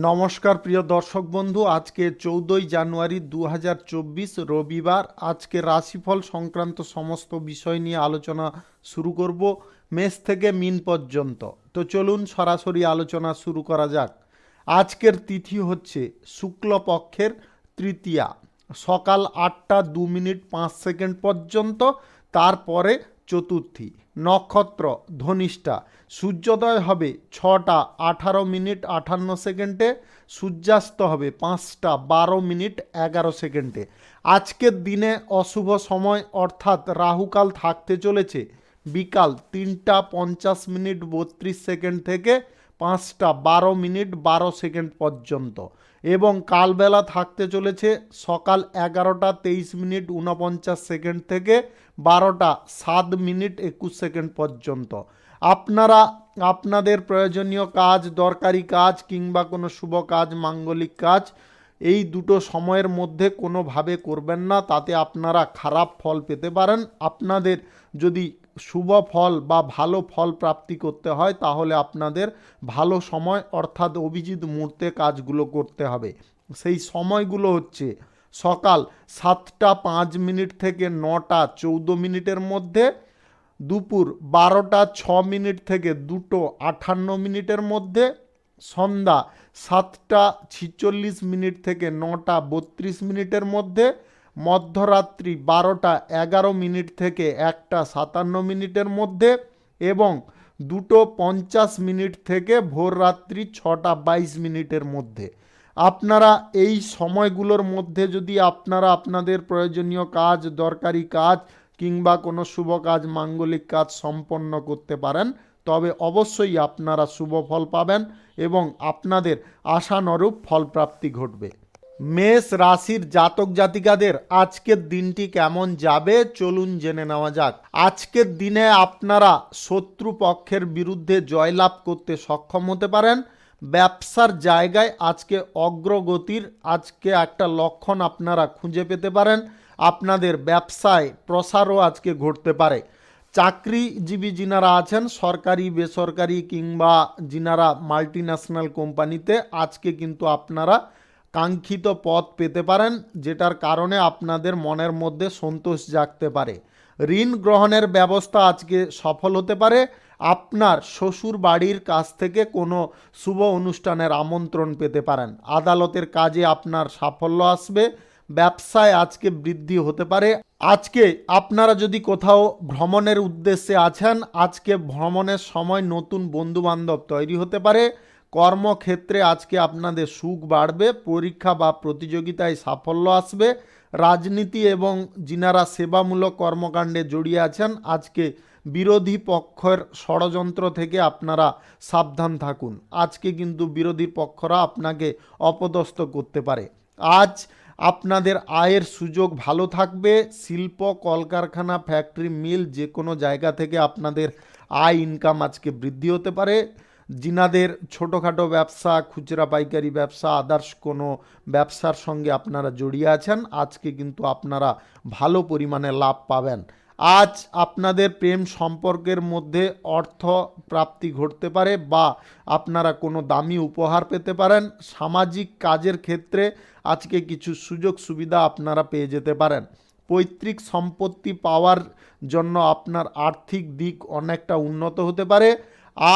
নমস্কার প্রিয় দর্শক বন্ধু, আজকে 14ই জানুয়ারি 2024 রবিবার। আজকে রাশিফল সংক্রান্ত সমস্ত বিষয় নিয়ে আলোচনা শুরু করব, মেষ থেকে মিন পর্যন্ত। তো চলুন সরাসরি আলোচনা শুরু করা যাক। আজকের তিথি হচ্ছে শুক্লপক্ষের তৃতীয়া, সকাল 8টা 2 মিনিট 5 সেকেন্ড পর্যন্ত, তারপরে চতুর্থী। নক্ষত্র ধনিষ্ঠা। সূর্যোদয় হবে 6টা 18 মিনিট 58 সেকেন্ডে, সূর্যাস্ত হবে 5টা 12 মিনিট 11 সেকেন্ডে। আজকের দিনে অশুভ সময় অর্থাৎ রাহুকাল থাকতে চলেছে বিকাল 3টা 50 মিনিট 32 সেকেন্ড থেকে 5টা 12 মিনিট 12 সেকেন্ড পর্যন্ত, এবং কালবেলা থাকতে চলেছে সকাল 11টা 23 মিনিট 49 সেকেন্ড থেকে 12টা 7 মিনিট 21 সেকেন্ড পর্যন্ত। আপনারা আপনাদের প্রয়োজনীয় কাজ, দরকারি কাজ কিংবা কোনো শুভ কাজ, মাঙ্গলিক কাজ এই দুটো সময়ের মধ্যে কোনোভাবে করবেন না, তাতে আপনারা খারাপ ফল পেতে পারেন। আপনাদের যদি শুভ ফল বা ভালো ফল প্রাপ্তি করতে হয় তাহলে আপনাদের ভালো সময় অর্থাৎ অভিজিৎ মুহূর্তে কাজগুলো করতে হবে। সেই সময়গুলো হচ্ছে সকাল 7টা 5 মিনিট থেকে 9টা 14 মিনিটের মধ্যে, দুপুর 12টা 6 মিনিট থেকে 2টো 58 মিনিটের মধ্যে, সন্ধ্যা 7টা 46 মিনিট থেকে 9টা 32 মিনিটের মধ্যে, মধ্যরাত্রি 12টা 11 মিনিট থেকে 1টা 57 মিনিটের মধ্যে, এবং 2টো 50 মিনিট থেকে ভোর রাত্রি 6টা 22 মিনিটের মধ্যে। আপনারা এই সময়গুলোর মধ্যে যদি আপনারা আপনাদের প্রয়োজনীয় কাজ, দরকারি কাজ কিংবা কোনো শুভ কাজ, মাঙ্গলিক কাজ সম্পন্ন করতে পারেন তবে অবশ্যই আপনারা শুভ ফল পাবেন এবং আপনাদের আশানুরূপ ফলপ্রাপ্তি ঘটবে। মেষ রাশির জাতক জাতিকাদের আজকের দিনটি কেমন যাবে চলুন জেনে নেওয়া যাক। আজকের দিনে আপনারা শত্রুপক্ষের বিরুদ্ধে জয়লাভ করতে সক্ষম হতে পারেন। ব্যবসার জায়গায় আজকে অগ্রগতির একটা লক্ষণ আপনারা খুঁজে পেতে পারেন। আপনাদের ব্যবসায় প্রসারও আজকে ঘটতে পারে। চাকরিজীবী যিনারা আছেন, সরকারি বেসরকারি কিংবা যিনারা মাল্টিন্যাশনাল কোম্পানিতে, আজকে কিন্তু আপনারা কাঙ্ক্ষিত পদ পেতে পারেন, যেটার কারণে আপনাদের মনের মধ্যে সন্তোষ জাগতে পারে। ঋণ গ্রহণের ব্যবস্থা আজকে সফল হতে পারে। আপনার শ্বশুর বাড়ির কাছ থেকে কোনো শুভ অনুষ্ঠানের আমন্ত্রণ পেতে পারেন। আদালতের কাজে আপনার সাফল্য আসবে। ব্যবসায় আজকে বৃদ্ধি হতে পারে। আজকে আপনারা যদি কোথাও ভ্রমণের উদ্দেশ্যে আছেন, আজকে ভ্রমণের সময় নতুন বন্ধুবান্ধব তৈরি হতে পারে। কর্মক্ষেত্রে আজকে আপনাদের সুখ বাড়বে। পরীক্ষা বা প্রতিযোগিতায় সাফল্য আসবে। রাজনীতি এবং যিনারা সেবামূলক কর্মকাণ্ডে জড়িয়ে আছেন, আজকে বিরোধী পক্ষের ষড়যন্ত্র থেকে আপনারা সাবধান থাকুন। আজকে কিন্তু বিরোধী পক্ষরা আপনাকে অপদস্থ করতে পারে। আজ আপনাদের আয়ের সুযোগ ভালো থাকবে। শিল্প, কলকারখানা, ফ্যাক্টরি, মিল যে কোনো জায়গা থেকে আপনাদের আয় ইনকাম আজকে বৃদ্ধি হতে পারে। যিনাদের ছোটোখাটো ব্যবসা, খুচরা পাইকারি ব্যবসা, আদার্স কোনো ব্যবসার সঙ্গে আপনারা জড়িয়ে আছেন, আজকে কিন্তু আপনারা ভালো পরিমাণে লাভ পাবেন। আজ আপনাদের প্রেম সম্পর্কের মধ্যে অর্থ প্রাপ্তি ঘটতে পারে বা আপনারা কোনো দামি উপহার পেতে পারেন। সামাজিক কাজের ক্ষেত্রে আজকে কিছু সুযোগ সুবিধা আপনারা পেয়ে যেতে পারেন। পৈতৃক সম্পত্তি পাওয়ার জন্য আপনার আর্থিক দিক অনেকটা উন্নত হতে পারে।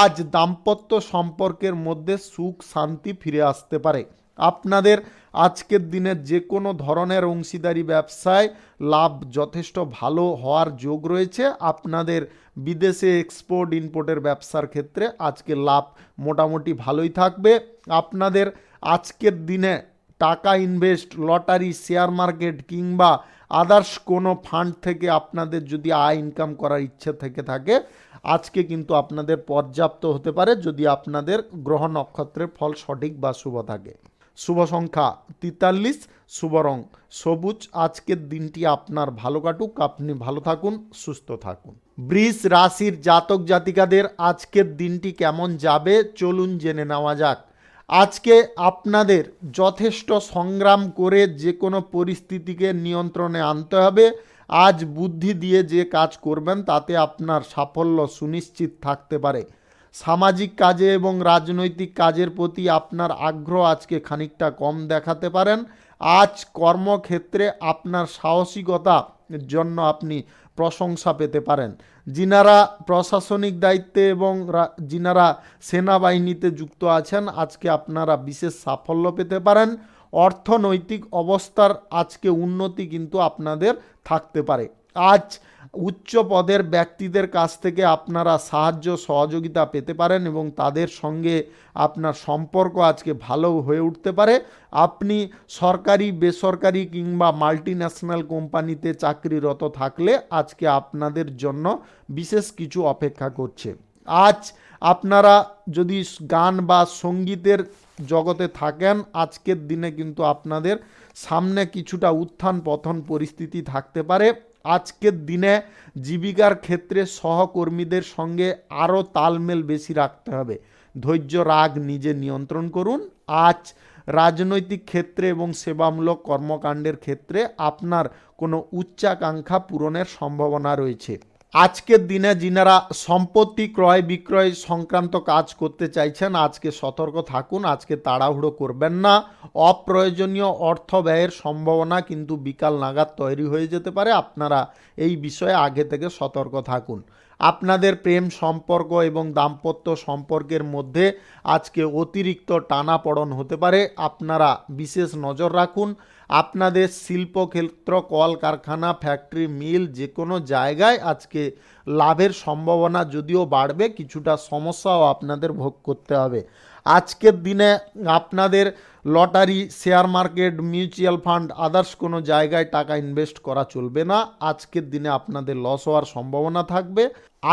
আজ দাম্পত্য সম্পর্কের মধ্যে সুখ শান্তি ফিরে আসতে পারে। আপনাদের আজকের দিনে যে কোনো ধরনের অংশীদারি ব্যবসায় লাভ যথেষ্ট ভালো হওয়ার যোগ রয়েছে। আপনাদের বিদেশে এক্সপোর্ট ইম্পোর্টের ব্যবসার ক্ষেত্রে আজকে লাভ মোটামুটি ভালোই থাকবে। আপনাদের আজকের দিনে টাকা ইনভেস্ট, লটারি, শেয়ার মার্কেট কিংবা আদার্স কোনো ফান্ড থেকে আপনাদের যদি আয় ইনকাম করার ইচ্ছে থেকে থাকে, আজকে কিন্তু আপনাদের পর্যাপ্ত হতে পারে যদি আপনাদের গ্রহ নক্ষত্রের ফল সঠিক বা শুভ থাকে। শুভ সংখ্যা 43, শুভ রং সবুজ। আজকের দিনটি আপনার ভালো কাটুক, আপনি ভালো থাকুন, সুস্থ থাকুন। বৃষ রাশির জাতক জাতিকাদের আজকের দিনটি কেমন যাবে চলুন জেনে নেওয়া যাক। আজকে আপনাদের যথেষ্ট সংগ্রাম করে যে কোনো পরিস্থিতিকে নিয়ন্ত্রণে আনতে হবে। আজ বুদ্ধি দিয়ে যে কাজ করবেন তাতে আপনার সাফল্য সুনিশ্চিত থাকতে পারে। সামাজিক কাজে এবং রাজনৈতিক কাজের প্রতি আপনার আগ্রহ আজকে খানিকটা কম দেখাতে পারেন। আজ কর্মক্ষেত্রে আপনার সাহসিকতার জন্য আপনি প্রশংসা পেতে পারেন। যিনারা প্রশাসনিক দায়িত্বে এবং যিনারা সেনাবাহিনীতে যুক্ত আছেন, আজকে আপনারা বিশেষ সাফল্য পেতে পারেন। অর্থনৈতিক অবস্থার আজকে উন্নতি কিন্তু আপনাদের থাকতে পারে। আজ উচ্চ পদের ব্যক্তিদের কাছ থেকে আপনারা সাহায্য সহযোগিতা পেতে পারেন এবং তাদের সঙ্গে আপনার সম্পর্ক আজকে ভালো হয়ে উঠতে পারে। আপনি সরকারি, বেসরকারি কিংবা মাল্টিন্যাশনাল কোম্পানিতে চাকরিরত থাকলে আজকে আপনাদের জন্য বিশেষ কিছু অপেক্ষা করছে। আজ আপনারা যদি গান বা সঙ্গীতের জগতে থাকেন, আজকের দিনে কিন্তু আপনাদের সামনে কিছুটা উত্থান পতন পরিস্থিতি থাকতে পারে। আজকের দিনে জীবিকার ক্ষেত্রে সহকর্মীদের সঙ্গে আরও তালমেল বেশি রাখতে হবে। ধৈর্য, রাগ নিজে নিয়ন্ত্রণ করুন। আজ রাজনৈতিক ক্ষেত্রে এবং সেবামূলক কর্মকাণ্ডের ক্ষেত্রে আপনার কোনো উচ্চাকাঙ্ক্ষা পূরণের সম্ভাবনা রয়েছে। আজকের দিনে যিনারা সম্পত্তি ক্রয় বিক্রয় সংক্রান্ত কাজ করতে চাইছেন, আজকে সতর্ক থাকুন। আজকে তাড়াহুড়ো করবেন না। অপ্রয়োজনীয় অর্থ ব্যয়ের সম্ভাবনা কিন্তু বিকাল নাগাদ তৈরি হয়ে যেতে পারে। আপনারা এই বিষয়ে আগে থেকে সতর্ক থাকুন। আপনাদের প্রেম সম্পর্ক এবং দাম্পত্য সম্পর্কের মধ্যে আজকে অতিরিক্ত টানাপড়ন হতে পারে। আপনারা বিশেষ নজর রাখুন। আপনাদের শিল্পক্ষেত্র, কলকারখানা, ফ্যাক্টরি, মিল যে কোনো জায়গায় আজকে লাভের সম্ভাবনা যদিও বাড়বে, কিছুটা সমস্যাও আপনাদের ভোগ করতে হবে। আজকের দিনে আপনাদের lottery, share market, mutual fund, others কোনো জায়গায় টাকা ইনভেস্ট করা চলবে না। আজকের দিনে আপনাদের লস হওয়ার সম্ভাবনা থাকবে।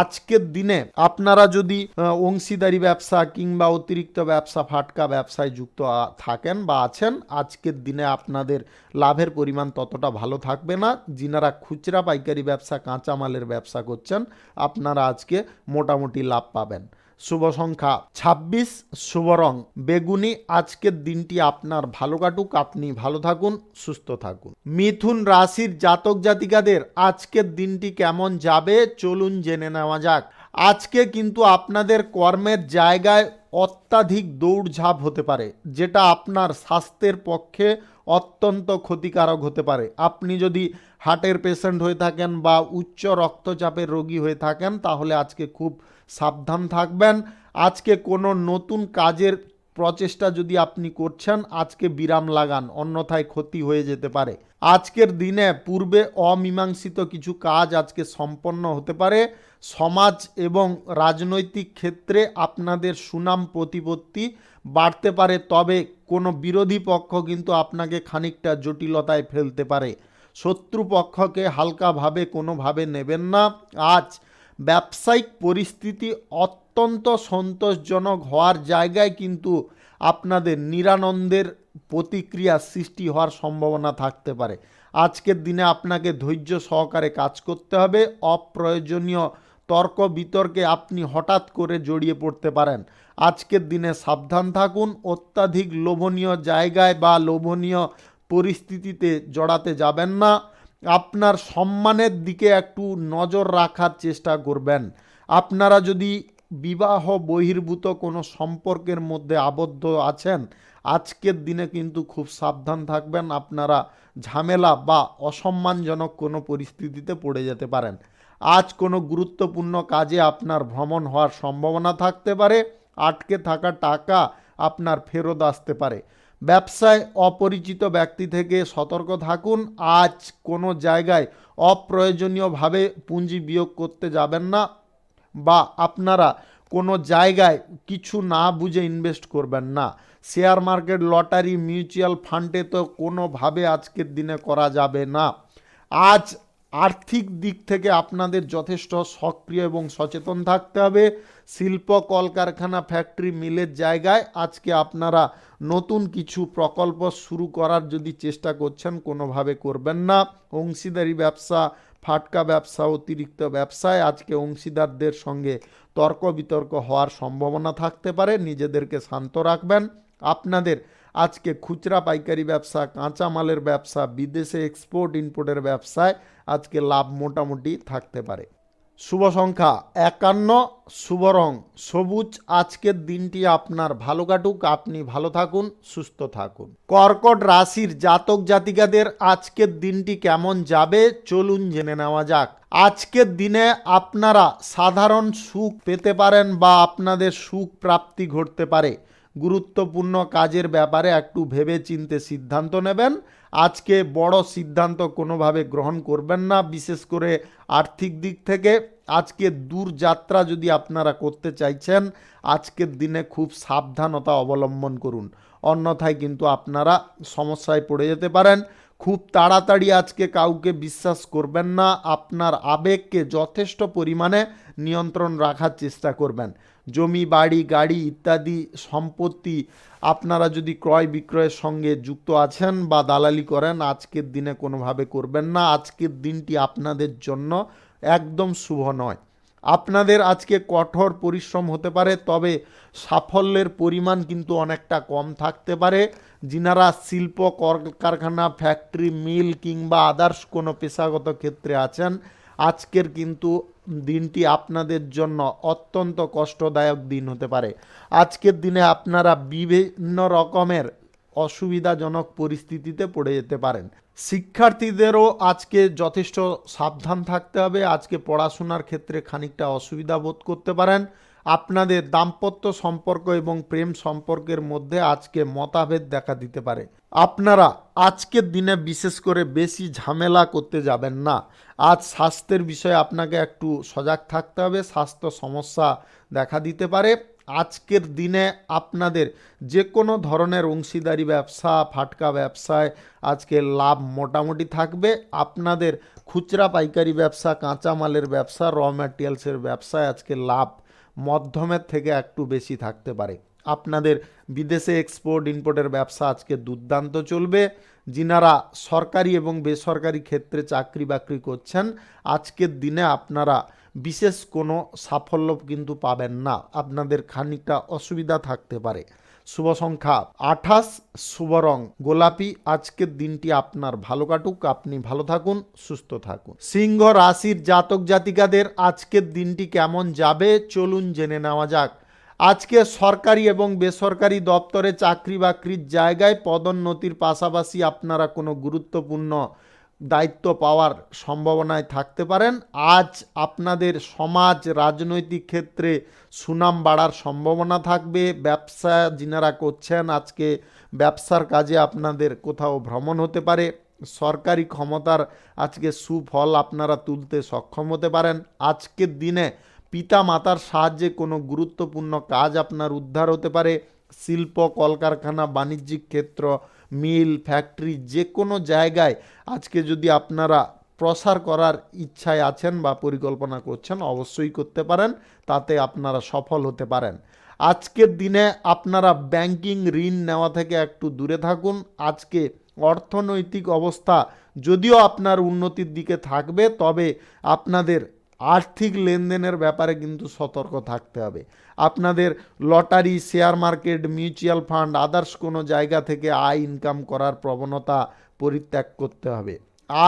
আজকের দিনে আপনারা যদি অংশীদারি ব্যবসা কিংবা অতিরিক্ত ব্যবসা, ফাটকা ব্যবসায় যুক্ত থাকেন বা আছেন, আজকের দিনে আপনাদের লাভের পরিমাণ ততটা ভালো থাকবে না। যিনারা খুচরা পাইকারি ব্যবসা, কাঁচামালের ব্যবসা করছেন, আপনারা আজকে মোটামুটি লাভ পাবেন। শুভ সংখ্যা 26, শুভ রং বেগুনি। আজকের দিনটি আপনার ভালো কাটুক, আপনি ভালো থাকুন, সুস্থ থাকুন। মিথুন রাশির জাতক জাতিকাদের আজকের দিনটি কেমন যাবে চলুন জেনে নেওয়া যাক। আজকে কিন্তু আপনাদের কর্মের জায়গায় অত্যাধিক দৌড়ঝাঁপ হতে পারে, যেটা আপনার স্বাস্থ্যের পক্ষে অত্যন্ত ক্ষতিকারক হতে পারে। আপনি যদি হার্টের পেশেন্ট হয়ে থাকেন বা উচ্চ রক্তচাপের রোগী হয়ে থাকেন, তাহলে আজকে খুব সাবধান থাকবেন। আজকে কোনো নতুন কাজের প্রচেষ্টা যদি আপনি করছেন, আজকে বিরাম লাগান, অন্যথায় ক্ষতি হয়ে যেতে পারে। আজকের দিনে পূর্বে অমীমাংসিত কিছু কাজ আজকে সম্পন্ন হতে পারে। সমাজ এবং রাজনৈতিক ক্ষেত্রে আপনাদের সুনাম প্রতিপত্তি বাড়তে পারে, তবে কোনো বিরোধী পক্ষ কিন্তু আপনাকে খানিকটা জটিলতায় ফেলতে পারে। শত্রুপক্ষকে হালকাভাবে কোনোভাবে নেবেন না। আজ ব্যবসায়িক পরিস্থিতি অত্যন্ত সন্তোষজনক হওয়ার জায়গায় কিন্তু আপনাদের নিরানন্দের প্রতিক্রিয়া সৃষ্টি হওয়ার সম্ভাবনা থাকতে পারে। আজকের দিনে আপনাকে ধৈর্য সহকারে কাজ করতে হবে। অপ্রয়োজনীয় তর্ক বিতর্কে আপনি হঠাৎ করে জড়িয়ে পড়তে পারেন। আজকের দিনে সাবধান থাকুন। অত্যাধিক লোভনীয় জায়গায় বা লোভনীয় পরিস্থিতিতে জড়াতে যাবেন না। আপনার সম্মানের দিকে একটু নজর রাখার চেষ্টা করবেন। আপনারা যদি বিবাহ বহির্ভূত কোনো সম্পর্কের মধ্যে আবদ্ধ আছেন, আজকের দিনে কিন্তু খুব সাবধান থাকবেন। আপনারা ঝামেলা বা অসম্মানজনক কোনো পরিস্থিতিতে পড়ে যেতে পারেন। আজ কোনো গুরুত্বপূর্ণ কাজে আপনার ভ্রমণ হওয়ার সম্ভাবনা থাকতে পারে। আটকে থাকা টাকা আপনার ফেরত আসতে পারে। ব্যবসায় অপরিচিত ব্যক্তি থেকে সতর্ক থাকুন। আজ কোনো জায়গায় অপ্রয়োজনীয়ভাবে পুঁজি বিয়োগ করতে যাবেন না, বা আপনারা কোনো জায়গায় কিছু না বুঝে ইনভেস্ট করবেন না। শেয়ার মার্কেট, লটারি, মিউচুয়াল ফান্ডে তো কোনোভাবে আজকের দিনে করা যাবে না। আজ আর্থিক দিক থেকে আপনাদের যথেষ্ট সক্রিয় এবং সচেতন থাকতে হবে। শিল্প, কলকারখানা, ফ্যাক্টরি, মিলের জায়গায় আজকে আপনারা নতুন কিছু প্রকল্প শুরু করার যদি চেষ্টা করছেন, কোনোভাবে করবেন না। অংশীদারি ব্যবসা, ফাটকা ব্যবসা, অতিরিক্ত ব্যবসায় আজকে অংশীদারদের সঙ্গে তর্ক বিতর্ক হওয়ার সম্ভাবনা থাকতে পারে। নিজেদেরকে শান্ত রাখবেন। আপনাদের আজকে খুচরা পাইকারি ব্যবসা, কাঁচামালের ব্যবসা, বিদেশে এক্সপোর্ট ইম্পোর্টের ব্যবসায় আজকে লাভ মোটামুটি থাকতে পারে। শুভ সংখ্যা 51, শুভ রং সবুজ। আজকের দিনটি আপনার ভালো কাটুক, আপনি ভালো থাকুন, সুস্থ থাকুন। কর্কট রাশির জাতক জাতিকাদের আজকের দিনটি কেমন যাবে চলুন জেনে নেওয়া যাক। আজকের দিনে আপনারা সাধারণ সুখ পেতে পারেন বা আপনাদের সুখ প্রাপ্তি ঘটতে পারে। গুরুত্বপূর্ণ কাজের ব্যাপারে একটু ভেবে চিন্তে সিদ্ধান্ত নেবেন। আজকে বড় সিদ্ধান্ত কোনোভাবে গ্রহণ করবেন না, বিশেষ করে আর্থিক দিক থেকে। আজকে দূর যাত্রা যদি আপনারা করতে চাইছেন, আজকের দিনে খুব সাবধানতা অবলম্বন করুন, অন্যথায় কিন্তু আপনারা সমস্যায় পড়ে যেতে পারেন। খুব তাড়াতাড়ি আজকে কাউকে বিশ্বাস করবেন না, আপনার আবেগকে যথেষ্ট পরিমাণে নিয়ন্ত্রণ রাখার চেষ্টা করবেন। জমি বাড়ি গাড়ি ইত্যাদি সম্পত্তি আপনারা যদি ক্রয় বিক্রয়ের সঙ্গে যুক্ত আছেন বা দালালি করেন, আজকের দিনে কোনোভাবে করবেন না। আজকের দিনটি আপনাদের জন্য একদম শুভ নয়। আপনাদের আজকে কঠোর পরিশ্রম হতে পারে, তবে সাফল্যের পরিমাণ কিন্তু অনেকটা কম থাকতে পারে। যিনারা শিল্প কারখানা ফ্যাক্টরি মিল কিংবা আদার্স কোনো পেশাগত ক্ষেত্রে আছেন, আজকের কিন্তু দিনটি আপনাদের জন্য অত্যন্ত কষ্টদায়ক দিন হতে পারে। আজকের দিনে আপনারা বিভিন্ন রকমের অসুবিধাজনক পরিস্থিতিতে পড়ে যেতে পারেন। শিক্ষার্থীদেরও আজকে যথেষ্ট সাবধান থাকতে হবে। আজকে পড়াশোনার ক্ষেত্রে খানিকটা অসুবিধা বোধ করতে পারেন। আপনাদের দাম্পত্য সম্পর্ক এবং প্রেম সম্পর্কের মধ্যে আজকে মতভেদ দেখা দিতে পারে। আপনারা আজকের দিনে বিশেষ করে বেশি ঝামেলা করতে যাবেন না। আজ স্বাস্থ্যের বিষয়ে আপনাকে একটু সজাগ থাকতে হবে, স্বাস্থ্য সমস্যা দেখা দিতে পারে। আজকের দিনে আপনাদের যে কোনো ধরনের অংশীদারি ব্যবসা ফাটকা ব্যবসায় আজকে লাভ মোটামুটি থাকবে। আপনাদের খুচরা পাইকারি ব্যবসা কাঁচামালের ব্যবসা র ম্যাটেরিয়ালসের ব্যবসায় আজকে লাভ মধ্যমের থেকে একটু বেশি থাকতে পারে। আপনাদের বিদেশে এক্সপোর্ট ইম্পোর্টের ব্যবসা আজকে দুর্দান্ত চলবে। যিনারা সরকারি এবং বেসরকারি ক্ষেত্রে চাকরি বাকরি করছেন, আজকের দিনে আপনারা বিশেষ কোনো সাফল্য কিন্তু পাবেন না, আপনাদের খানিকটা অসুবিধা থাকতে পারে। শুভ সংখ্যা 28, শুভ রং গোলাপি। আজকের দিনটি আপনার ভালো কাটুক, আপনি ভালো থাকুন, সুস্থ থাকুন। সিংহ রাশির জাতক জাতিকাদের আজকের দিনটি কেমন যাবে চলুন জেনে নেওয়া যাক। আজকে সরকারি এবং বেসরকারি দপ্তরে চাকরি বাকরির জায়গায় পদোন্নতির পাশাপাশি আপনারা কোনো গুরুত্বপূর্ণ দায়িত্ব পাওয়ার সম্ভাবনায় থাকতে পারেন। আজ আপনাদের সমাজ রাজনৈতিক ক্ষেত্রে সুনাম বাড়ার সম্ভাবনা থাকবে। ব্যবসা যিনারা করছেন, আজকে ব্যবসার কাজে আপনাদের কোথাও ভ্রমণ হতে পারে। সরকারি ক্ষমতার আজকে সুফল আপনারা তুলতে সক্ষম হতে পারেন। আজকের দিনে পিতা মাতার সাহায্যে কোনো গুরুত্বপূর্ণ কাজ আপনার উদ্ধার হতে পারে। শিল্প কলকারখানা বাণিজ্যিক ক্ষেত্র মিল ফ্যাক্টরি যে কোনো জায়গায় আজকে যদি আপনারা প্রসার করার ইচ্ছায় আছেন বা পরিকল্পনা করছেন, অবশ্যই করতে পারেন, তাতে আপনারা সফল হতে পারেন। আজকের দিনে আপনারা ব্যাংকিং ঋণ নেওয়া থেকে একটু দূরে থাকুন। আজকে অর্থনৈতিক অবস্থা যদিও আপনার উন্নতির দিকে থাকবে, তবে আপনাদের আর্থিক লেনদেনের ব্যাপারে কিন্তু সতর্ক থাকতে হবে। আপনাদের lottery share market mutual fund others কোনো জায়গা থেকে আয় ইনকাম করার প্রবণতা পরিত্যাগ করতে হবে।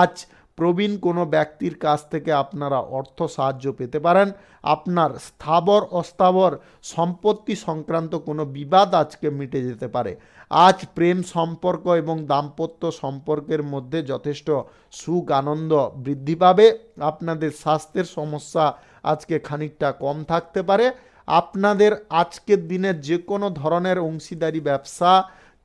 আজ প্রবীণ কোনো ব্যক্তির কাছ থেকে আপনারা অর্থ সাহায্য পেতে পারেন। আপনার স্থাবর অস্থাবর সম্পত্তি সংক্রান্ত কোনো বিবাদ আজকে মিটে যেতে পারে। আজ প্রেম সম্পর্ক এবং দাম্পত্য সম্পর্কের মধ্যে যথেষ্ট সুখ আনন্দ বৃদ্ধি পাবে। আপনাদের স্বাস্থ্যের সমস্যা আজকে খানিকটা কম থাকতে পারে। আপনাদের আজকের দিনের যে কোনো ধরনের অংশীদারি ব্যবসা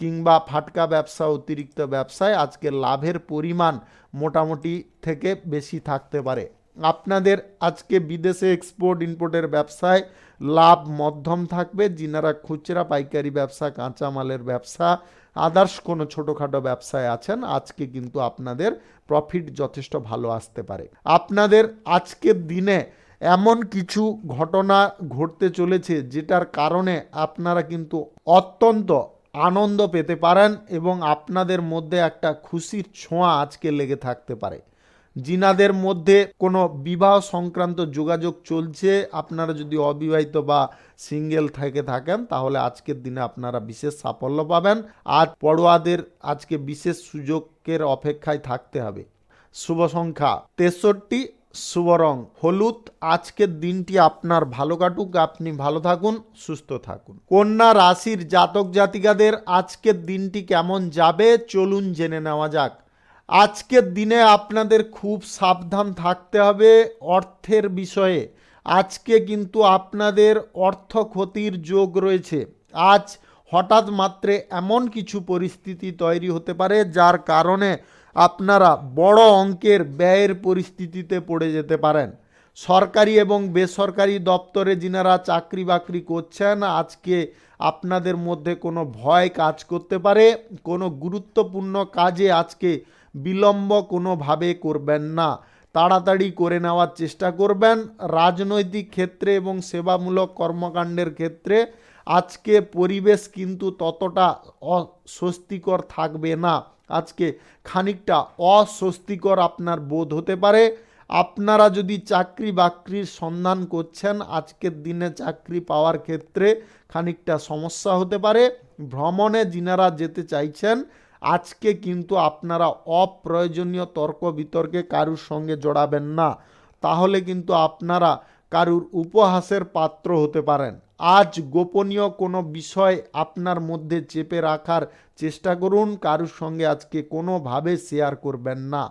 কিংবা ফাটকা ব্যবসা অতিরিক্ত ব্যবসায় আজকে লাভের পরিমাণ মোটামুটি থেকে বেশি থাকতে পারে। আপনাদের আজকে বিদেশে এক্সপোর্ট ইম্পোর্টের ব্যবসায় লাভ মধ্যম থাকবে। যিনারা খুচরা পাইকারি ব্যবসা কাঁচামালের ব্যবসা আদার্স কোনো ছোটোখাটো ব্যবসায় আছেন, আজকে কিন্তু আপনাদের প্রফিট যথেষ্ট ভালো আসতে পারে। আপনাদের আজকের দিনে এমন কিছু ঘটনা ঘটতে চলেছে যেটার কারণে আপনারা কিন্তু অত্যন্ত আনন্দ পেতে পারেন এবং আপনাদের মধ্যে একটা খুশির ছোঁয়া আজকে লেগে থাকতে পারে। যিনাদের মধ্যে কোনো বিবাহ সংক্রান্ত যোগাযোগ চলছে, আপনারা যদি অবিবাহিত বা সিঙ্গেল থেকে থাকেন, তাহলে আজকের দিনে আপনারা বিশেষ সাফল্য পাবেন। আজ পড়ুয়াদের আজকে বিশেষ সুযোগের অপেক্ষায় থাকতে হবে। শুভ সংখ্যা 63, শুভ রং হলুদ। আজকের দিনটি আপনার ভালো কাটুক, আপনি ভালো থাকুন, সুস্থ থাকুন। কন্যা রাশির জাতক জাতিকাদের আজকের দিনটি কেমন যাবে চলুন জেনে নেওয়া যাক। আজকের দিনে আপনাদের খুব সাবধান থাকতে হবে অর্থের বিষয়ে। আজকে কিন্তু আপনাদের অর্থ ক্ষতির যোগ রয়েছে। আজ হঠাৎ মাত্রে এমন কিছু পরিস্থিতি তৈরি হতে পারে যার কারণে আপনারা বড় অঙ্কের ব্যয়ের পরিস্থিতিতে পড়ে যেতে পারেন। সরকারি এবং বেসরকারি দপ্তরে যিনারা চাকরি বাকরি করছেন, আজকে আপনাদের মধ্যে কোনো ভয় কাজ করতে পারে। কোনো গুরুত্বপূর্ণ কাজে আজকে বিলম্ব কোনোভাবে করবেন না, তাড়াতাড়ি করে নেওয়ার চেষ্টা করবেন। রাজনৈতিক ক্ষেত্রে এবং সেবামূলক কর্মকাণ্ডের ক্ষেত্রে আজকে পরিবেশ কিন্তু ততটা অস্বস্তিকর থাকবে না। আজকে খানিকটা অস্বস্তিকর আপনার বোধ হতে পারে। আপনারা যদি চাকরি বাকরির সন্ধান করছেন, আজকের দিনে চাকরি পাওয়ার ক্ষেত্রে খানিকটা সমস্যা হতে পারে। ভ্রমণে যিনারা যেতে চাইছেন, আজকে কিন্তু আপনারা অপ্রয়োজনীয় তর্ক বিতর্কে কারুর সঙ্গে জড়াবেন না, তাহলে কিন্তু আপনারা কারুর উপহাসের পাত্র হতে পারেন। আজ গোপনীয় কোনো বিষয় আপনার মধ্যে চেপে রাখার চেষ্টা করুন, কারুর সঙ্গে আজকে কোনোভাবে শেয়ার করবেন না।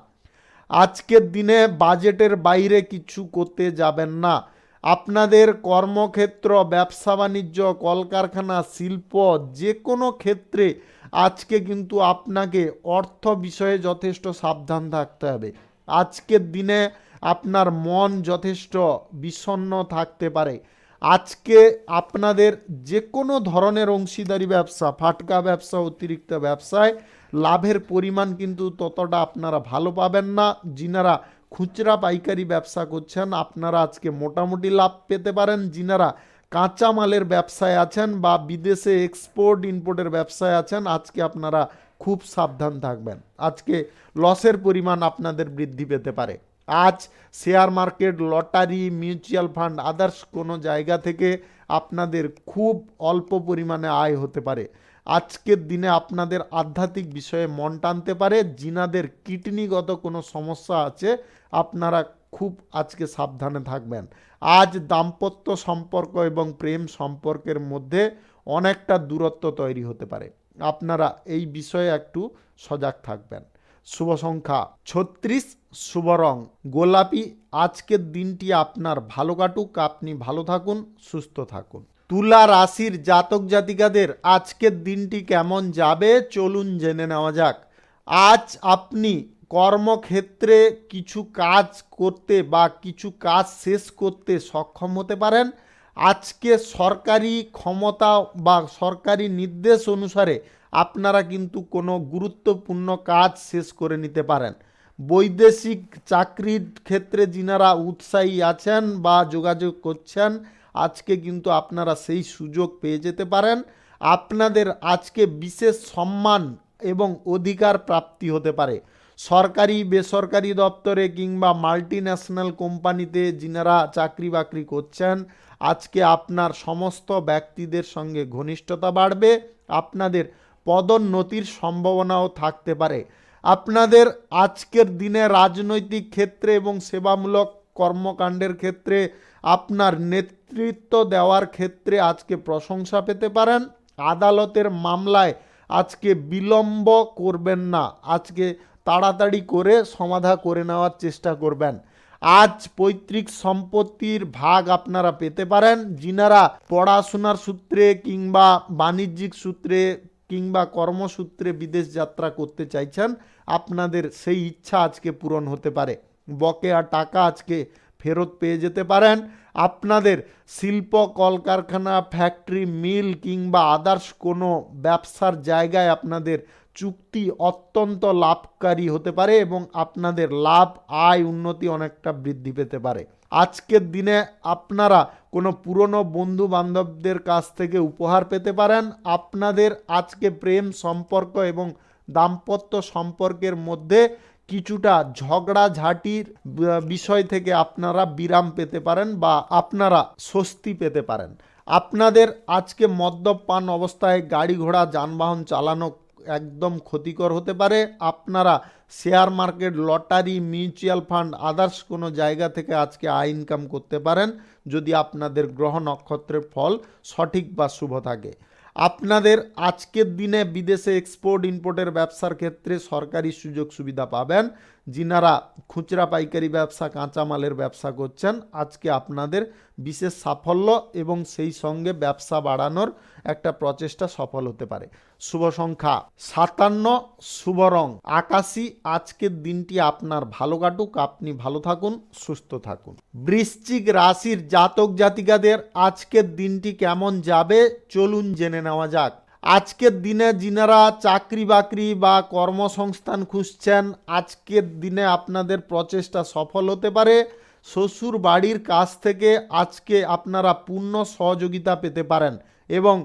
আজকের দিনে বাজেটের বাইরে কিছু করতে যাবেন না। আপনাদের কর্মক্ষেত্র, ব্যবসা বাণিজ্য, কলকারখানা, শিল্প, যে কোনো ক্ষেত্রে আজকে কিন্তু আপনাকে অর্থ বিষয়ে যথেষ্ট সাবধান থাকতে হবে। আজকের দিনে আপনার মন যথেষ্ট বিষণ্ণ থাকতে পারে। আজকে আপনাদের যে কোনো ধরনের অংশীদারি ব্যবসা, ফাটকা ব্যবসা, অতিরিক্ত ব্যবসায় লাভের পরিমাণ কিন্তু ততটা আপনারা ভালো পাবেন না। যিনারা খুচরা পাইকারি ব্যবসা করছেন, আপনারা আজকে মোটামুটি লাভ পেতে পারেন। যিনারা কাঁচা মালের ব্যবসায় আছেন বা বিদেশে এক্সপোর্ট ইম্পোর্টের ব্যবসায় আছেন, আজকে আপনারা খুব সাবধান থাকবেন। আজকে লসের পরিমাণ আপনাদের বৃদ্ধি পেতে পারে। আজ share market, lottery, mutual fund, others কোনো জায়গা থেকে আপনাদের খুব অল্প পরিমাণে আয় হতে পারে। আজকের দিনে আপনাদের আধ্যাত্মিক বিষয়ে মন টানতে পারে। যিনাদের কিডনিগত কোনো সমস্যা আছে, আপনারা খুব আজকে সাবধানে থাকবেন। আজ দাম্পত্য সম্পর্ক এবং প্রেম সম্পর্কের মধ্যে অনেকটা দূরত্ব তৈরি হতে পারে। আপনারা এই বিষয়ে একটু সজাগ থাকবেন। শুভ সংখ্যা 36, শুভ রং গোলাপি। আজকের দিনটি আপনার ভালো কাটুক, আপনি ভালো থাকুন, সুস্থ থাকুন। তুলা রাশির জাতক জাতিকাদের আজকের দিনটি কেমন যাবে চলুন জেনে নেওয়া যাক। আজ আপনি কর্মক্ষেত্রে কিছু কাজ করতে বা কিছু কাজ শেষ করতে সক্ষম হতে পারেন। আজকে সরকারি ক্ষমতা বা সরকারি নির্দেশ অনুসারে আপনারা কিন্তু কোনো গুরুত্বপূর্ণ কাজ শেষ করে নিতে পারেন। বৈদেশিক চাকরির ক্ষেত্রে যিনারা উৎসাহী আছেন বা যোগাযোগ করছেন, আজকে কিন্তু আপনারা সেই সুযোগ পেয়ে যেতে পারেন। আপনাদের আজকে বিশেষ সম্মান এবং অধিকার প্রাপ্তি হতে পারে। সরকারি বেসরকারি দপ্তরে কিংবা মাল্টি ন্যাশনাল কোম্পানিতে যিনারা চাকরি বাকরি করছেন, আজকে আপনার সমস্ত ব্যক্তিদের সঙ্গে ঘনিষ্ঠতা বাড়বে। আপনাদের পদোন্নতির সম্ভাবনাও থাকতে পারে। আপনাদের আজকের দিনে রাজনৈতিক ক্ষেত্রে এবং সেবামূলক কর্মকাণ্ডের ক্ষেত্রে আপনার নেতৃত্ব দেওয়ার ক্ষেত্রে আজকে প্রশংসা পেতে পারেন। আদালতের মামলায় আজকে বিলম্ব করবেন না, আজকে তাড়াতাড়ি করে সমাধা করে নেওয়ার চেষ্টা করবেন। আজ পৈতৃক সম্পত্তির ভাগ আপনারা পেতে পারেন। যিনারা পড়াশোনার সূত্রে কিংবা বাণিজ্যিক সূত্রে কিংবা কর্মসূত্রে বিদেশ যাত্রা করতে চাইছেন, আপনাদের সেই ইচ্ছা আজকে পূরণ হতে পারে। বকেয়া টাকা আজকে ফেরত পেয়ে যেতে পারেন। আপনাদের শিল্প, কলকারখানা, ফ্যাক্টরি, মিল কিংবা আদার্স কোনো ব্যবসার জায়গায় আপনাদের চুক্তি অত্যন্ত লাভকারী হতে পারে এবং আপনাদের লাভ, আয়, উন্নতি অনেকটা বৃদ্ধি পেতে পারে। আজকের দিনে আপনারা কোনো পুরনো বন্ধু বান্ধবদের কাছ থেকে উপহার পেতে পারেন। আপনাদের আজকে প্রেম সম্পর্ক এবং দাম্পত্য সম্পর্কের মধ্যে কিছুটা ঝগড়াঝাটির বিষয় থেকে আপনারা বিরাম পেতে পারেন বা আপনারা স্বস্তি পেতে পারেন। আপনাদের আজকে মদ্যপান অবস্থায় গাড়ি ঘোড়া যানবাহন চালানো একদম ক্ষতিকর হতে পারে। আপনারা share market, lottery, mutual fund, others কোনো জায়গা থেকে আজকে আয় ইনকাম করতে পারেন যদি আপনাদের গ্রহ নক্ষত্রের ফল সঠিক বা শুভ থাকে। আপনাদের আজকের দিনে বিদেশে এক্সপোর্ট ইম্পোর্টের ব্যবসার ক্ষেত্রে সরকারি সুযোগ সুবিধা পাবেন। যিনারা খুচরা পাইকারি ব্যবসা, কাঁচামালের ব্যবসা করছেন, আজকে আপনাদের বিশেষ সাফল্য এবং সেই সঙ্গে ব্যবসা বাড়ানোর একটা প্রচেষ্টা সফল হতে পারে। শুভ সংখ্যা 57, শুভ রং আকাশী। আজকের দিনটি আপনার ভালো কাটুক, আপনি ভালো থাকুন, সুস্থ থাকুন। বৃশ্চিক রাশির জাতক জাতিকাদের আজকের দিনটি কেমন যাবে চলুন জেনে নেওয়া যাক। আজকের দিনে যিনারা চাকরি বাকরি বা কর্মসংস্থান খুঁজছেন, আজকের দিনে আপনাদের প্রচেষ্টা সফল হতে পারে। শ্বশুর বাড়ির কাছ থেকে আজকে আপনারা পূর্ণ সহযোগিতা পেতে পারেন এবং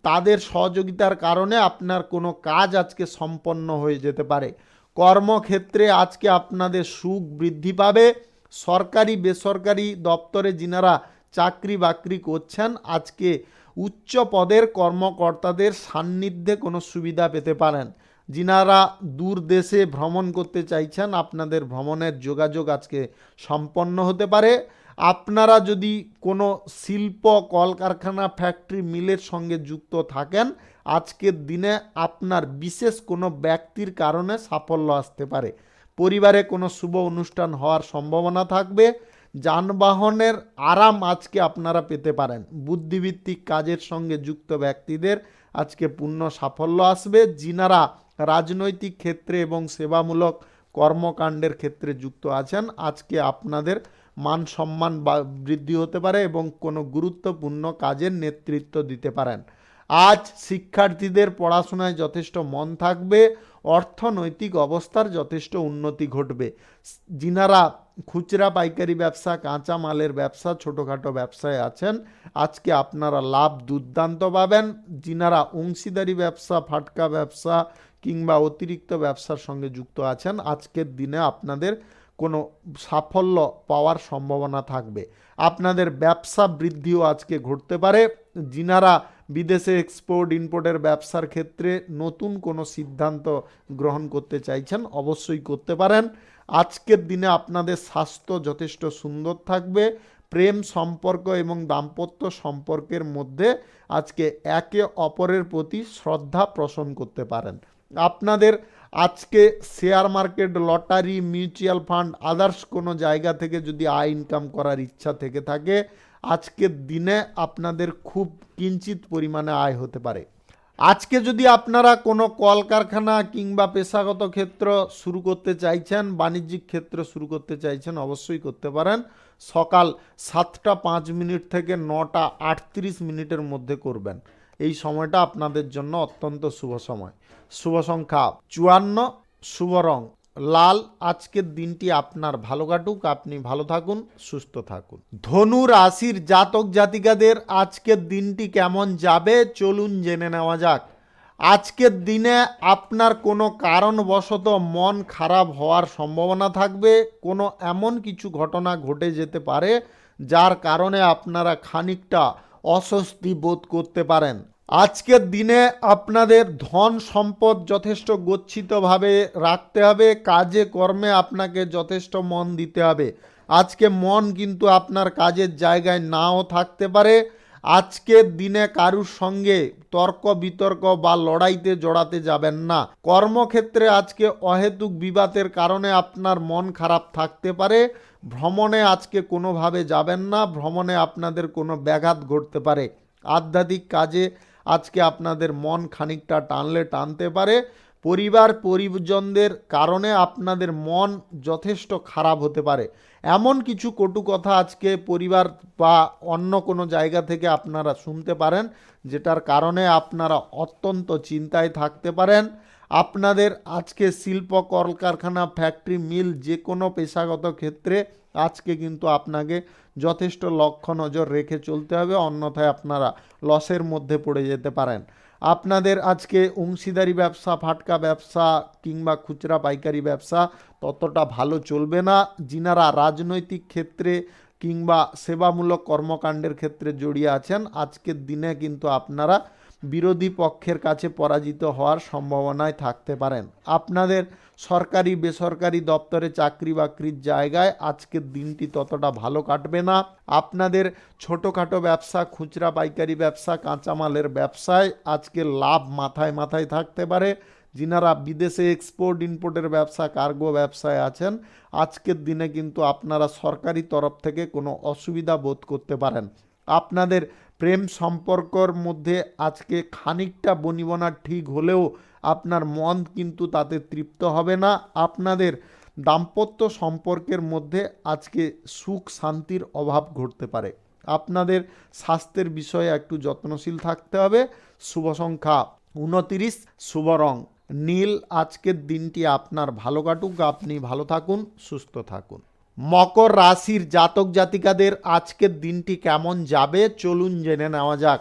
তাদের সহযোগিতার কারণে আপনার কোনো কাজ আজকে সম্পন্ন হয়ে যেতে পারে। কর্মক্ষেত্রে আজকে আপনাদের সুখ বৃদ্ধি পাবে। সরকারি বেসরকারি দপ্তরে যিনারা চাকরি বাকরি করছেন, আজকে উচ্চ পদের কর্মকর্তাদের সান্নিধ্যে কোনো সুবিধা পেতে পারেন। যিনারা দূর দেশে ভ্রমণ করতে চাইছেন, আপনাদের ভ্রমণের যোগাযোগ আজকে সম্পন্ন হতে পারে। আপনারা যদি কোনো শিল্প, কলকারখানা, ফ্যাক্টরি, মিলের সঙ্গে যুক্ত থাকেন, আজকের দিনে আপনার বিশেষ কোনো ব্যক্তির কারণে সাফল্য আসতে পারে। পরিবারে কোনো শুভ অনুষ্ঠান হওয়ার সম্ভাবনা থাকবে। যানবাহনের আরাম আজকে আপনারা পেতে পারেন। বুদ্ধিভিত্তিক কাজের সঙ্গে যুক্ত ব্যক্তিদের আজকে পূর্ণ সাফল্য আসবে। যিনারা রাজনৈতিক ক্ষেত্রে এবং সেবামূলক কর্মকাণ্ডের ক্ষেত্রে যুক্ত আছেন, আজকে আপনাদের মান সম্মান বৃদ্ধি হতে পারে এবং কোনো গুরুত্বপূর্ণ কাজের নেতৃত্ব দিতে পারেন। আজ শিক্ষার্থীদের পড়াশোনায় যথেষ্ট মন থাকবে। অর্থনৈতিক অবস্থার যথেষ্ট উন্নতি ঘটবে। যিনারা খুচরা পাইকারি ব্যবসা, কাঁচা মালের ব্যবসা, ছোটোখাটো ব্যবসায় আছেন, আজকে আপনারা লাভ দুর্দান্ত পাবেন। যিনারা অংশীদারি ব্যবসা, ফাটকা ব্যবসা কিংবা অতিরিক্ত ব্যবসার সঙ্গে যুক্ত আছেন, আজকের দিনে আপনাদের কোনো সাফল্য পাওয়ার সম্ভাবনা থাকবে। আপনাদের ব্যবসা বৃদ্ধিও আজকে ঘটতে পারে। যিনারা বিদেশে এক্সপোর্ট ইম্পোর্টের ব্যবসার ক্ষেত্রে নতুন কোনো সিদ্ধান্ত গ্রহণ করতে চাইছেন, অবশ্যই করতে পারেন। আজকের দিনে আপনাদের স্বাস্থ্য যথেষ্ট সুন্দর থাকবে। প্রেম সম্পর্ক এবং দাম্পত্য সম্পর্কের মধ্যে আজকে একে অপরের প্রতি শ্রদ্ধা পোষণ করতে পারেন। আপনাদের আজকে share market, lottery, mutual fund, others কোনো জায়গা থেকে যদি আয় ইনকাম করার ইচ্ছা থেকে থাকে, আজকের দিনে আপনাদের খুব কিঞ্চিত পরিমাণে আয় হতে পারে। আজকে যদি আপনারা কোনো কলকারখানা কিংবা পেশাগত ক্ষেত্র শুরু করতে চাইছেন, বাণিজ্যিক ক্ষেত্র শুরু করতে চাইছেন, অবশ্যই করতে পারেন। সকাল 7:05 থেকে 9:38 মধ্যে করবেন। এই সময়টা আপনাদের জন্য অত্যন্ত শুভ সময়। শুভ সংখ্যা 54, শুভ রং লাল। আজকের দিনটি আপনার ভালো কাটুক, আপনি ভালো থাকুন, সুস্থ থাকুন। ধনু রাশির জাতক জাতিকাদের আজকের দিনটি কেমন যাবে চলুন জেনে নেওয়া যাক। আজকের দিনে আপনার কোনো কারণবশত মন খারাপ হওয়ার সম্ভাবনা থাকবে। কোনো এমন কিছু ঘটনা ঘটে যেতে পারে যার কারণে আপনারা খানিকটা অস্বস্তি বোধ করতে পারেন। আজকের দিনে আপনাদের ধন সম্পদ যথেষ্ট গচ্ছিতভাবে রাখতে হবে। কাজে কর্মে আপনাকে যথেষ্ট মন দিতে হবে। আজকে মন কিন্তু আপনার কাজের জায়গায় নাও থাকতে পারে। আজকের দিনে কারুর সঙ্গে তর্ক বিতর্ক বা লড়াইতে জড়াতে যাবেন না। কর্মক্ষেত্রে আজকে অহেতুক বিবাদের কারণে আপনার মন খারাপ থাকতে পারে। ভ্রমণে আজকে কোনোভাবে যাবেন না, ভ্রমণে আপনাদের কোনো ব্যাঘাত ঘটতে পারে। আধ্যাত্মিক কাজে আজকে আপনাদের মন খানিকটা টানতে পারে। পরিবার পরিজনদের কারণে আপনাদের মন যথেষ্ট খারাপ হতে পারে। এমন কিছু কটু কথা আজকে পরিবার বা অন্য কোনো জায়গা থেকে আপনারা শুনতে পারেন, যেটার কারণে আপনারা অত্যন্ত চিন্তায় থাকতে পারেন। আপনাদের আজকে শিল্প, কলকারখানা, ফ্যাক্টরি, মিল, যে কোনো পেশাগত ক্ষেত্রে আজকে কিন্তু আপনাকে যথেষ্ট লক্ষ্য নজর রেখে চলতে হবে, অন্যথায় আপনারা লসের মধ্যে পড়ে যেতে পারেন। আপনাদের আজকে অংশীদারি ব্যবসা, ফাটকা ব্যবসা কিংবা খুচরা পাইকারি ব্যবসা ততটা ভালো চলবে না। যিনারা রাজনৈতিক ক্ষেত্রে কিংবা সেবামূলক কর্মকাণ্ডের ক্ষেত্রে জড়িয়ে আছেন, আজকের দিনে কিন্তু আপনারা বিরোধী পক্ষের কাছে পরাজিত হওয়ার সম্ভাবনায় থাকতে পারেন। আপনাদের সরকারি বেসরকারি দপ্তরে চাকরি বাকরির জায়গায় আজকের দিনটি ততটা ভালো কাটবে না। আপনাদের ছোটোখাটো ব্যবসা, খুচরা পাইকারি ব্যবসা, কাঁচামালের ব্যবসায় আজকে লাভ মাথায় মাথায় থাকতে পারে। যিনারা বিদেশে এক্সপোর্ট ইম্পোর্টের ব্যবসা, কার্গো ব্যবসায় আছেন, আজকের দিনে কিন্তু আপনারা সরকারি তরফ থেকে কোনো অসুবিধা বোধ করতে পারেন। আপনাদের প্রেম সম্পর্কর মধ্যে আজকে খানিকটা বনিবনা ঠিক হলেও আপনার মন কিন্তু তাতে তৃপ্ত হবে না। আপনাদের দাম্পত্য সম্পর্কের মধ্যে আজকে সুখ শান্তির অভাব ঘটতে পারে। আপনাদের স্বাস্থ্যের বিষয়ে একটু যত্নশীল থাকতে হবে। শুভ সংখ্যা 29, শুভ রং নীল। আজকের দিনটি আপনার ভালো কাটুক, আপনি ভালো থাকুন, সুস্থ থাকুন। মকর রাশির জাতক জাতিকাদের আজকের দিনটি কেমন যাবে চলুন জেনে নেওয়া যাক।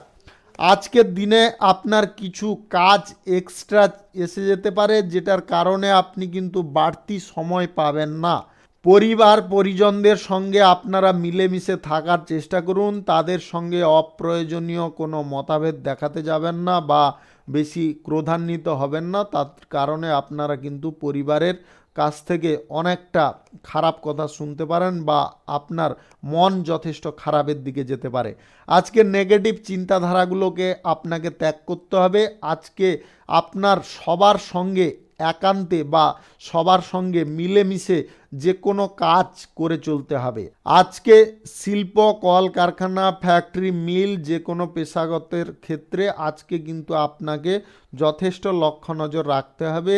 আজকের দিনে আপনার কিছু কাজ এক্সট্রা এসে যেতে পারে, যেটার কারণে আপনি কিন্তু বাড়তি সময় পাবেন না। পরিবার পরিজনদের সঙ্গে আপনারা মিলেমিশে থাকার চেষ্টা করুন। তাদের সঙ্গে অপ্রয়োজনীয় কোনো মতভেদ দেখাতে যাবেন না বা বেশি ক্রোধান্বিত হবেন না। তার কারণে আপনারা কিন্তু পরিবারের কাছ থেকে অনেকটা খারাপ কথা শুনতে পারেন বা আপনার মন যথেষ্ট খারাপের দিকে যেতে পারে। আজকে নেগেটিভ চিন্তাধারাগুলোকে আপনাকে ত্যাগ করতে হবে। আজকে আপনার সবার সঙ্গে একান্তে বা সবার সঙ্গে মিলেমিশে যে কোনো কাজ করে চলতে হবে। আজকে শিল্প, কলকারখানা, ফ্যাক্টরি, মিল, যে কোনো পেশাগতের ক্ষেত্রে আজকে কিন্তু আপনাকে যথেষ্ট লক্ষ্য নজর রাখতে হবে।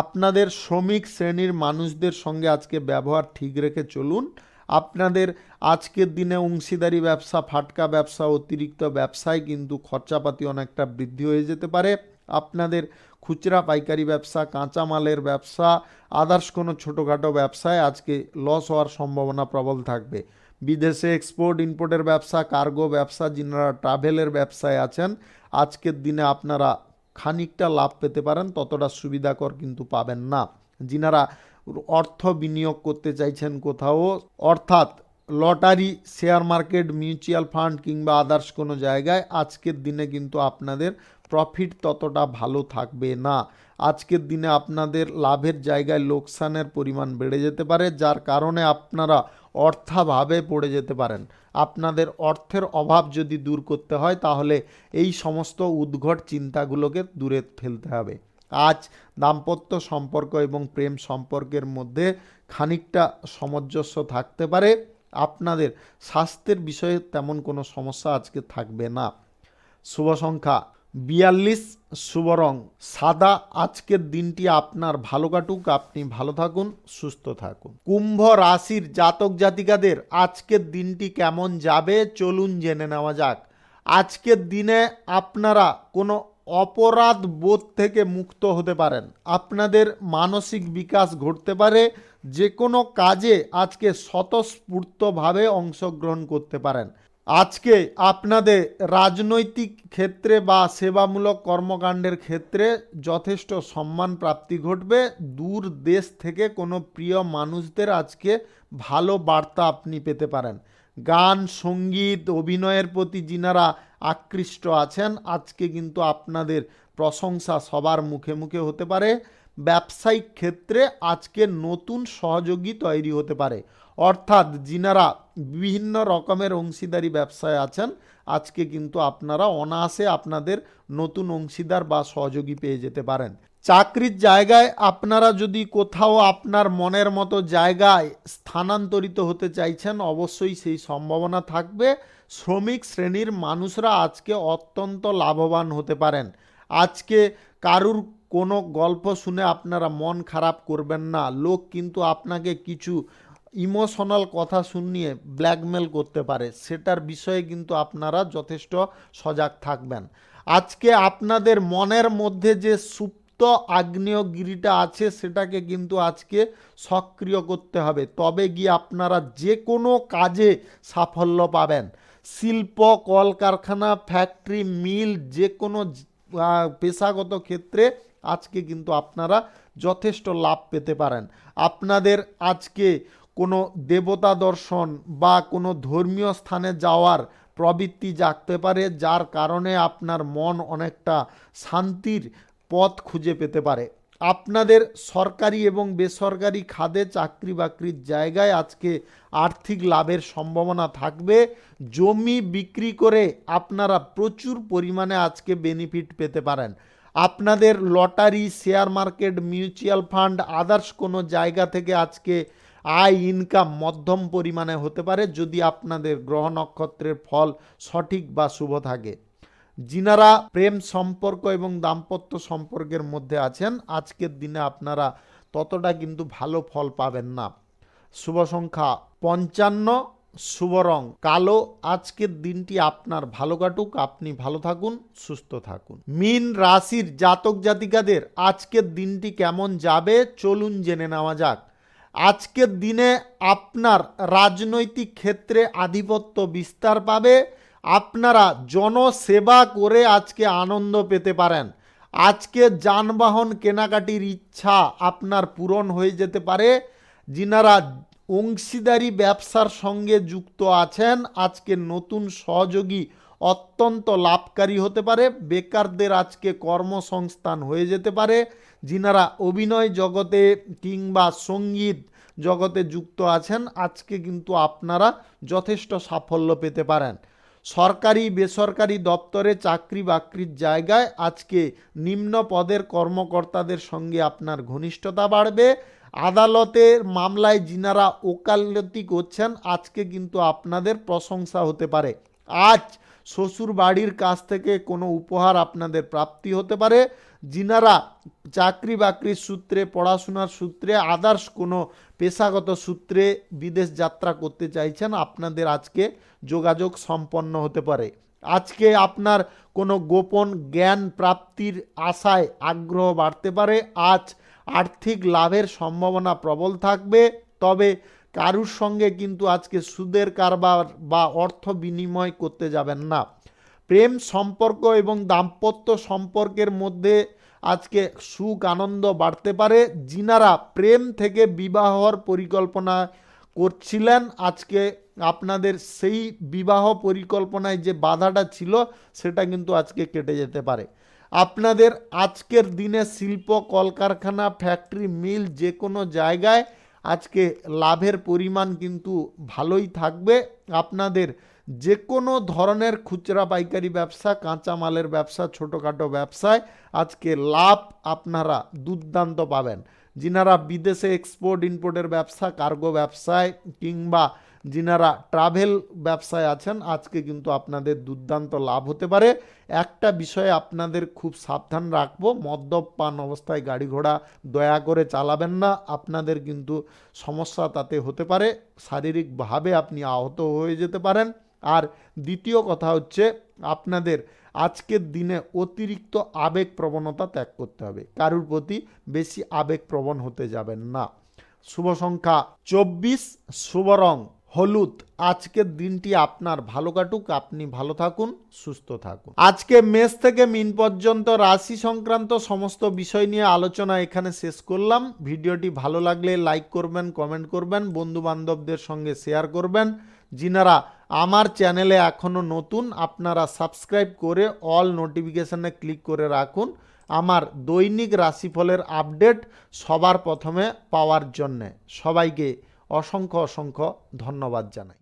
আপনাদের শ্রমিক শ্রেণীর মানুষদের সঙ্গে আজকে ব্যবহার ঠিক রেখে চলুন। আপনাদের আজকের দিনে অংশীদারি ব্যবসা, ফাটকা ব্যবসা, অতিরিক্ত ব্যবসায় কিন্তু খরচাপাতি অনেকটা বৃদ্ধি হয়ে যেতে পারে। আপনাদের খুচরা পাইকারি ব্যবসা, কাঁচামালের ব্যবসা, আদার্স কোনো ছোটোখাটো ব্যবসায় আজকে লস হওয়ার সম্ভাবনা প্রবল থাকবে। বিদেশে এক্সপোর্ট ইম্পোর্টের ব্যবসা, কার্গো ব্যবসা, যিনারা ট্রাভেলের ব্যবসায় আছেন, আজকের দিনে আপনারা খানিকটা লাভ পেতে পারেন, ততটা সুবিধাকর কিন্তু পাবেন না। যিনারা অর্থ বিনিয়োগ করতে চাইছেন কোথাও, অর্থাৎ lottery, share market, mutual fund কিংবা আদার্স কোনো জায়গায়, আজকের দিনে কিন্তু আপনাদের প্রফিট ততটা ভালো থাকবে না। আজকের দিনে আপনাদের লাভের জায়গায় লোকসানের পরিমাণ বেড়ে যেতে পারে, যার কারণে আপনারা অর্থাভাবে পড়ে যেতে পারেন। আপনাদের অর্থের অভাব যদি দূর করতে হয় তাহলে এই সমস্ত উদ্ভট চিন্তাগুলোকে দূরে ফেলতে হবে। আজ দাম্পত্য সম্পর্ক এবং প্রেম সম্পর্কের মধ্যে খানিকটা সামঞ্জস্য থাকতে পারে। আপনাদের স্বাস্থ্যের বিষয়ে তেমন কোনো সমস্যা আজকে থাকবে না। শুভ সংখ্যা 42, শুভ রং সাদা। আজকের দিনটি আপনার ভালো কাটুক, আপনি ভালো থাকুন, সুস্থ থাকুন। কুম্ভ রাশির জাতক জাতিকাদের আজকের দিনটি কেমন যাবে চলুন জেনে নেওয়া যাক। আজকের দিনে আপনারা কোনো অপরাধ বোধ থেকে মুক্ত হতে পারেন। আপনাদের মানসিক বিকাশ ঘটতে পারে। যে কোনো কাজে আজকে স্বতঃস্ফূর্তভাবে অংশগ্রহণ করতে পারেন। আজকে আপনাদের রাজনৈতিক ক্ষেত্রে বা সেবামূলক কর্মকাণ্ডের ক্ষেত্রে যথেষ্ট সম্মান প্রাপ্তি ঘটবে। দূর দেশ থেকে কোনো প্রিয় মানুষদের আজকে ভালো বার্তা আপনি পেতে পারেন। গান, সঙ্গীত, অভিনয়ের প্রতি যিনারা আকৃষ্ট আছেন, আজকে কিন্তু আপনাদের প্রশংসা সবার মুখে মুখে হতে পারে। ব্যবসায়িক ক্ষেত্রে আজকে নতুন সহযোগী তৈরি হতে পারে, অর্থাৎ যিনারা বিভিন্ন রকমের অংশীদারি ব্যবসায় আছেন, আজকে কিন্তু আপনারা অনায়াসে আপনাদের নতুন অংশীদার বা সহযোগী পেয়ে যেতে পারেন। চাকরির জায়গায় আপনারা যদি কোথাও আপনার মনের মতো জায়গায় স্থানান্তরিত হতে চাইছেন, অবশ্যই সেই সম্ভাবনা থাকবে। শ্রমিক শ্রেণীর মানুষরা আজকে অত্যন্ত লাভবান হতে পারেন। আজকে কারুর কোনো গল্প শুনে আপনারা মন খারাপ করবেন না। লোক কিন্তু আপনাকে কিছু ইমোশনাল কথা শুনিয়ে ব্ল্যাকমেল করতে পারে, সেটার বিষয়ে কিন্তু আপনারা যথেষ্ট সজাগ থাকবেন। আজকে আপনাদের মনের মধ্যে যে সুপ্ত আগ্নেয়গিরিটা আছে সেটাকে কিন্তু আজকে সক্রিয় করতে হবে, তবে গিয়ে আপনারা যে কোনো কাজে সাফল্য পাবেন। শিল্প, কলকারখানা, ফ্যাক্টরি, মিল, যে কোনো পেশাগত ক্ষেত্রে আজকে কিন্তু আপনারা যথেষ্ট লাভ পেতে পারেন। আপনাদের আজকে কোনো দেবতা দর্শন বা কোনো ধর্মীয় স্থানে যাওয়ার প্রবৃত্তি জাগতে পারে, যার কারণে আপনার মন অনেকটা শান্তির পথ খুঁজে পেতে পারে। আপনাদের সরকারি এবং বেসরকারি খাতে চাকরি বাকরির জায়গায় আজকে আর্থিক লাভের সম্ভাবনা থাকবে। জমি বিক্রি করে আপনারা প্রচুর পরিমাণে আজকে বেনিফিট পেতে পারেন। আপনাদের lottery, share market, mutual fund, others কোনো জায়গা থেকে আজকে আয় ইনকাম মধ্যম পরিমাণে হতে পারে, যদি আপনাদের গ্রহ নক্ষত্রের ফল সঠিক বা শুভ থাকে। যিনারা প্রেম সম্পর্ক এবং দাম্পত্য সম্পর্কের মধ্যে আছেন, আজকের দিনে আপনারা ততটা কিন্তু ভালো ফল পাবেন না। শুভ সংখ্যা 55, শুভ রং কালো। আজকের দিনটি আপনার ভালো কাটুক, আপনি ভালো থাকুন, সুস্থ থাকুন। মীন রাশির জাতক জাতিকাদের আজকের দিনটি কেমন যাবে চলুন জেনে নেওয়া যাক। আজকের দিনে আপনার রাজনৈতিক ক্ষেত্রে আধিপত্য বিস্তার পাবে। আপনারা জনসেবা করে আজকে আনন্দ পেতে পারেন। আজকে যানবাহন কেনাকাটির ইচ্ছা আপনার পূরণ হয়ে যেতে পারে। যিনারা অংশীদারি ব্যবসার সঙ্গে যুক্ত আছেন, আজকে নতুন সহযোগী অত্যন্ত লাভকারী হতে পারে। বেকারদের আজকে কর্মসংস্থান হয়ে যেতে পারে। যিনারা অভিনয় জগতে কিংবা সঙ্গীত জগতে যুক্ত আছেন, আজকে কিন্তু আপনারা যথেষ্ট সাফল্য পেতে পারেন। সরকারি বেসরকারি দপ্তরে চাকরি বাকরির জায়গায় আজকে নিম্ন পদের কর্মকর্তাদের সঙ্গে আপনার ঘনিষ্ঠতা বাড়বে। আদালতের মামলায় যিনারা ওকালতি করছেন, আজকে কিন্তু আপনাদের প্রশংসা হতে পারে। আজ শ্বশুর বাড়ির কাছ থেকে কোনো উপহার আপনাদের প্রাপ্তি হতে পারে। যিনারা চাকরি বাকরির সূত্রে, পড়াশোনার সূত্রে, আদার্স কোনো পেশাগত সূত্রে বিদেশ যাত্রা করতে চাইছেন, আপনাদের আজকে যোগাযোগ সম্পন্ন হতে পারে। আজকে আপনার কোনো গোপন জ্ঞান প্রাপ্তির আশায় আগ্রহ বাড়তে পারে। আজ আর্থিক লাভের সম্ভাবনা প্রবল থাকবে, তবে কারুর সঙ্গে কিন্তু আজকে সুদের কারবার বা অর্থ বিনিময় করতে যাবেন না। প্রেম সম্পর্ক এবং দাম্পত্য সম্পর্কের মধ্যে আজকে সুখ আনন্দ বাড়তে পারে। যিনারা প্রেম থেকে বিবাহর পরিকল্পনা করছিলেন, আজকে আপনাদের সেই বিবাহ পরিকল্পনায় যে বাধাটা ছিল সেটা কিন্তু আজকে কেটে যেতে পারে। আপনাদের আজকের দিনে শিল্প কলকারখানা, ফ্যাক্টরি, মিল যে কোনো জায়গায় আজকে লাভের পরিমাণ কিন্তু ভালোই থাকবে। আপনাদের যে কোনো ধরনের খুচরা পাইকারি ব্যবসা, কাঁচামালের ব্যবসা, ছোটোখাটো ব্যবসায় আজকে লাভ আপনারা দুর্দান্ত পাবেন। যিনারা বিদেশে এক্সপোর্ট ইম্পোর্টের ব্যবসা, কার্গো ব্যবসায় কিংবা যিনারা ট্রাভেল ব্যবসায় আছেন, আজকে কিন্তু আপনাদের দুর্দান্ত লাভ হতে পারে। একটা বিষয়ে আপনাদের খুব সাবধান রাখবো, মদ্যপান অবস্থায় গাড়ি ঘোড়া দয়া করে চালাবেন না। আপনাদের কিন্তু সমস্যা তাতে হতে পারে, শারীরিকভাবে আপনি আহত হয়ে যেতে পারেন। আর দ্বিতীয় কথা হচ্ছে, আপনাদের আজকের দিনে অতিরিক্ত আবেগ প্রবণতা ত্যাগ করতে হবে। কারুর প্রতি বেশি আবেগপ্রবণ হতে যাবেন না। শুভ সংখ্যা 24, শুভ রং হলুদ। আজকের দিনটি আপনার ভালো কাটুক, আপনি ভালো থাকুন, সুস্থ থাকুন। আজকে মেষ থেকে মিন পর্যন্ত রাশি সংক্রান্ত সমস্ত বিষয় নিয়ে আলোচনা এখানে শেষ করলাম। ভিডিওটি ভালো লাগলে লাইক করবেন, কমেন্ট করবেন, বন্ধু বান্ধবদের সঙ্গে শেয়ার করবেন। যিনারা আমার চ্যানেলে এখনও নতুন, আপনারা সাবস্ক্রাইব করে অল নোটিফিকেশানে ক্লিক করে রাখুন আমার দৈনিক রাশিফলের আপডেট সবার প্রথমে পাওয়ার জন্যে। সবাইকে অসংখ্য অসংখ্য ধন্যবাদ জানাই।